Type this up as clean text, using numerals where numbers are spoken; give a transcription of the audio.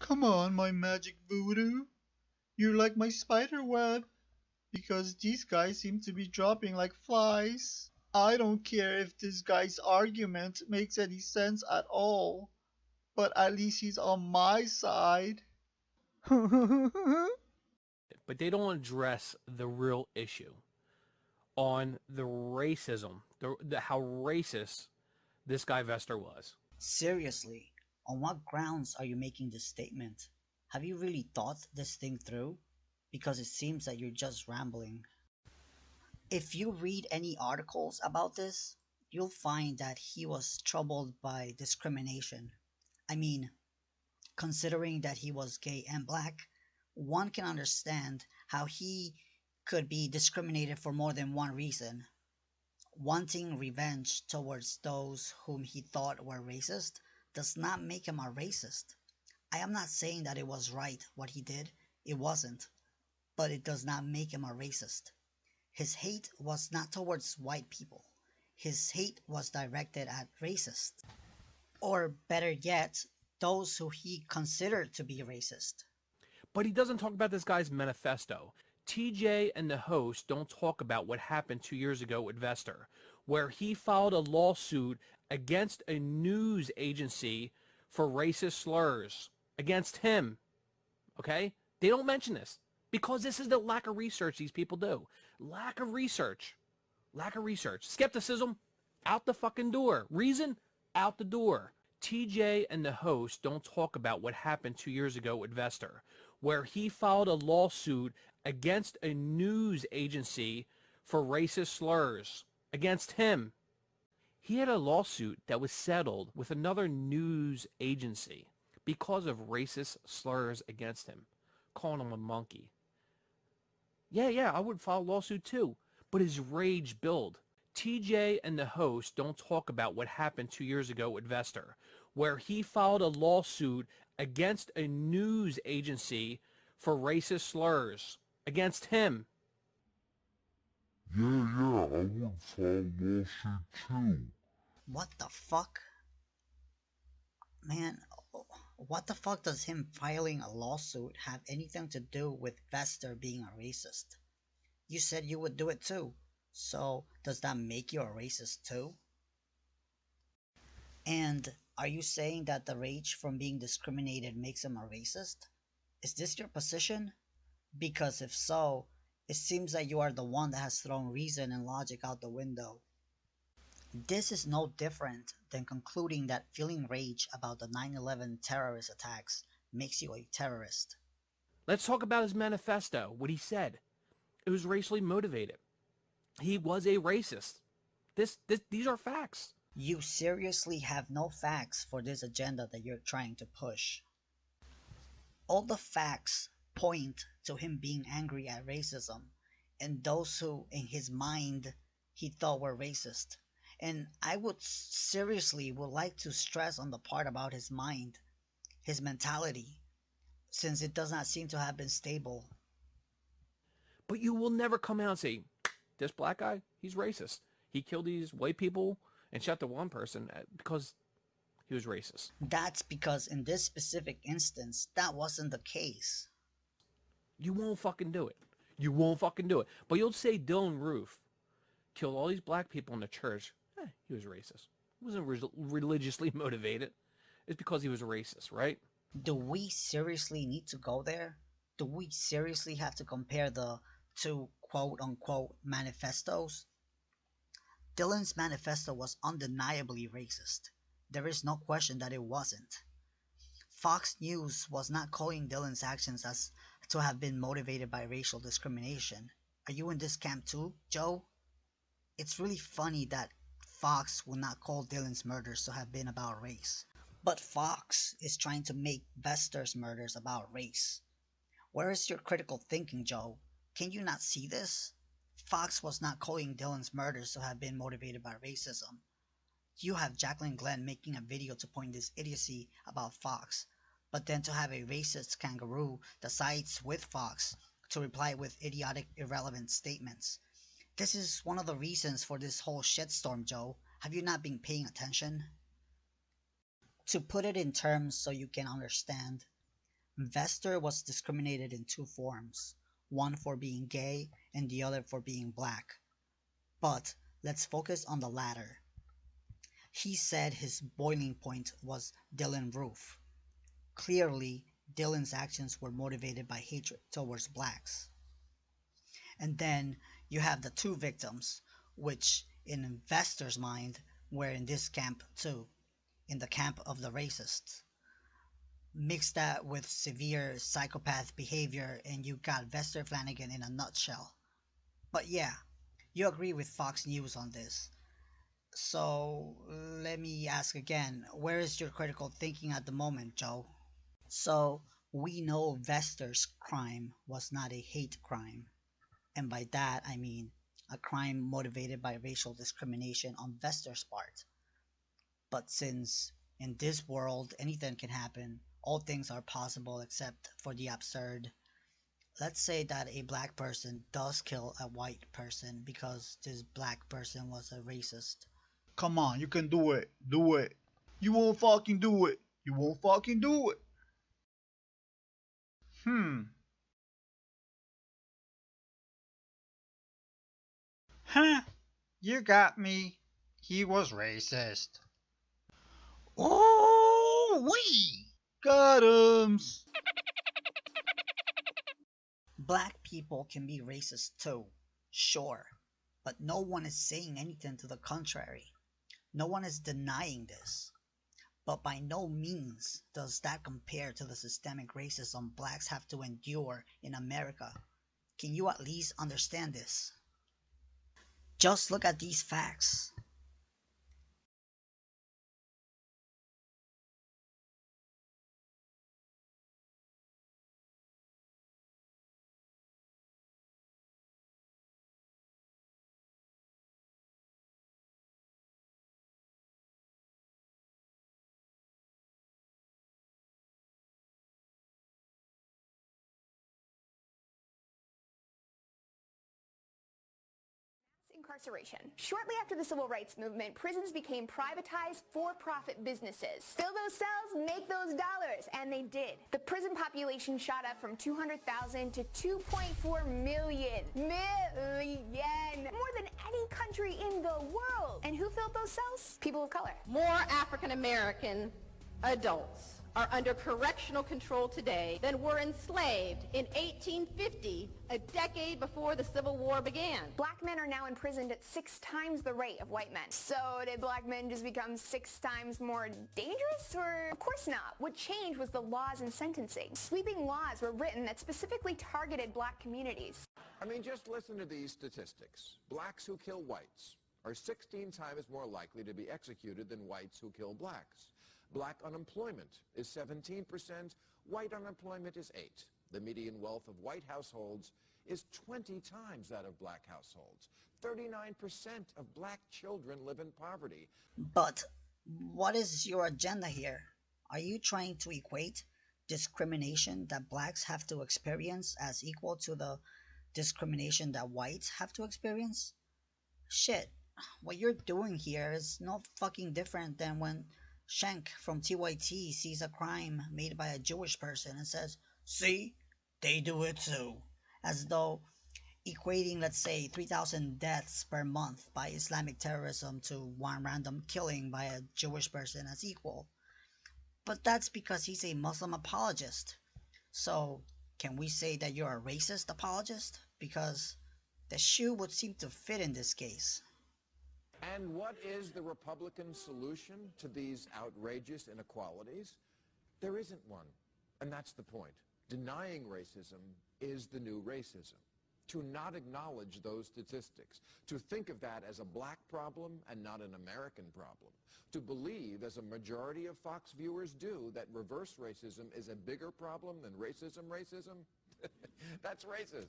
Come on, my magic voodoo. You're like my spider web. Because these guys seem to be dropping like flies. I don't care if this guy's argument makes any sense at all. But at least he's on my side. But they don't address the real issue on the racism, how racist this guy Vester was. Seriously, on what grounds are you making this statement? Have you really thought this thing through? Because it seems that you're just rambling. If you read any articles about this, you'll find that he was troubled by discrimination. I mean, considering that he was gay and black, one can understand how he could be discriminated for more than one reason. Wanting revenge towards those whom he thought were racist does not make him a racist. I am not saying that it was right what he did, it wasn't, but it does not make him a racist. His hate was not towards white people. His hate was directed at racists. Or better yet, those who he considered to be racist. But he doesn't talk about this guy's manifesto. TJ and the host don't talk about what happened 2 years ago with Vester, where he filed a lawsuit against a news agency for racist slurs against him. Okay? They don't mention this because this is the lack of research these people do. Lack of research. Lack of research. Skepticism, out the fucking door. Reason, out the door. TJ and the host don't talk about what happened 2 years ago with Vester, where he filed a lawsuit against a news agency for racist slurs against him. He had a lawsuit that was settled with another news agency because of racist slurs against him, calling him a monkey. Yeah, I would file a lawsuit too, but his rage built. TJ and the host don't talk about what happened 2 years ago with Vester, where he filed a lawsuit against a news agency for racist slurs against him. Yeah, I would file a lawsuit too. What the fuck? Man, what the fuck does him filing a lawsuit have anything to do with Vester being a racist? You said you would do it too. So, does that make you a racist too? And are you saying that the rage from being discriminated makes him a racist? Is this your position? Because if so, it seems that you are the one that has thrown reason and logic out the window. This is no different than concluding that feeling rage about the 9/11 terrorist attacks makes you a terrorist. Let's talk about his manifesto, what he said. It was racially motivated. He was a racist. These are facts. You seriously have no facts for this agenda that you're trying to push. All the facts point to him being angry at racism and those who, in his mind, he thought were racist. And I would seriously would like to stress on the part about his mind, his mentality, since it does not seem to have been stable. But you will never come out and say, this black guy, he's racist. He killed these white people and shot the one person because he was racist. That's because in this specific instance, that wasn't the case. You won't fucking do it. You won't fucking do it. But you'll say Dylan Roof killed all these black people in the church. He was racist. He wasn't religiously motivated. It's because he was a racist, right? Do we seriously need to go there? Do we seriously have to compare the two quote-unquote manifestos? Dylan's manifesto was undeniably racist. There is no question that it wasn't. Fox News was not calling Dylan's actions as to have been motivated by racial discrimination. Are you in this camp too, Joe? It's really funny that Fox would not call Dylan's murders to have been about race. But Fox is trying to make Vester's murders about race. Where is your critical thinking, Joe? Can you not see this? Fox was not calling Dylan's murders to have been motivated by racism. You have Jacqueline Glenn making a video to point this idiocy about Fox, but then to have a racist kangaroo that sides with Fox to reply with idiotic, irrelevant statements. This is one of the reasons for this whole shitstorm, Joe. Have you not been paying attention? To put it in terms so you can understand, Vester was discriminated in two forms, one for being gay and the other for being black. But let's focus on the latter. He said his boiling point was Dylan Roof. Clearly, Dylan's actions were motivated by hatred towards blacks. And then you have the two victims, which in Vester's mind were in this camp too, in the camp of the racists. Mix that with severe psychopath behavior and you got Vester Flanagan in a nutshell. But yeah, you agree with Fox News on this. So let me ask again, where is your critical thinking at the moment, Joe? So we know Vester's crime was not a hate crime. And by that I mean a crime motivated by racial discrimination on Vester's part. But since in this world anything can happen, all things are possible except for the absurd. Let's say that a black person does kill a white person because this black person was a racist. Come on, you can do it. Do it. You won't fucking do it. You won't fucking do it. Hmm. Huh. You got me. He was racist. Oh, wee! Got 'ems. Black people can be racist too, sure, but no one is saying anything to the contrary. No one is denying this. But by no means does that compare to the systemic racism blacks have to endure in America. Can you at least understand this? Just look at these facts. Incarceration. Shortly after the civil rights movement, prisons became privatized for-profit businesses. Fill those cells, make those dollars, and they did. The prison population shot up from 200,000 to 2.4 million. More than any country in the world. And who filled those cells? People of color. More African American adults are under correctional control today than were enslaved in 1850, a decade before the Civil War began. Black men are now imprisoned at 6 times the rate of white men. So did black men just become 6 times more dangerous? Or of course not. What changed was the laws and sentencing. Sweeping laws were written that specifically targeted black communities. I mean, just listen to these statistics. Blacks who kill whites are 16 times more likely to be executed than whites who kill blacks. Black unemployment is 17%, white unemployment is 8%. The median wealth of white households is 20 times that of black households. 39% of black children live in poverty. But what is your agenda here? Are you trying to equate discrimination that blacks have to experience as equal to the discrimination that whites have to experience? Shit, what you're doing here is no fucking different than when Shank from TYT sees a crime made by a Jewish person and says, see, they do it too. As though equating, let's say, 3,000 deaths per month by Islamic terrorism to one random killing by a Jewish person as equal. But that's because he's a Muslim apologist. So, can we say that you're a racist apologist? Because the shoe would seem to fit in this case. And what is the Republican solution to these outrageous inequalities? There isn't one. And that's the point. Denying racism is the new racism. To not acknowledge those statistics, to think of that as a black problem and not an American problem, to believe, as a majority of Fox viewers do, that reverse racism is a bigger problem than racism, that's racist.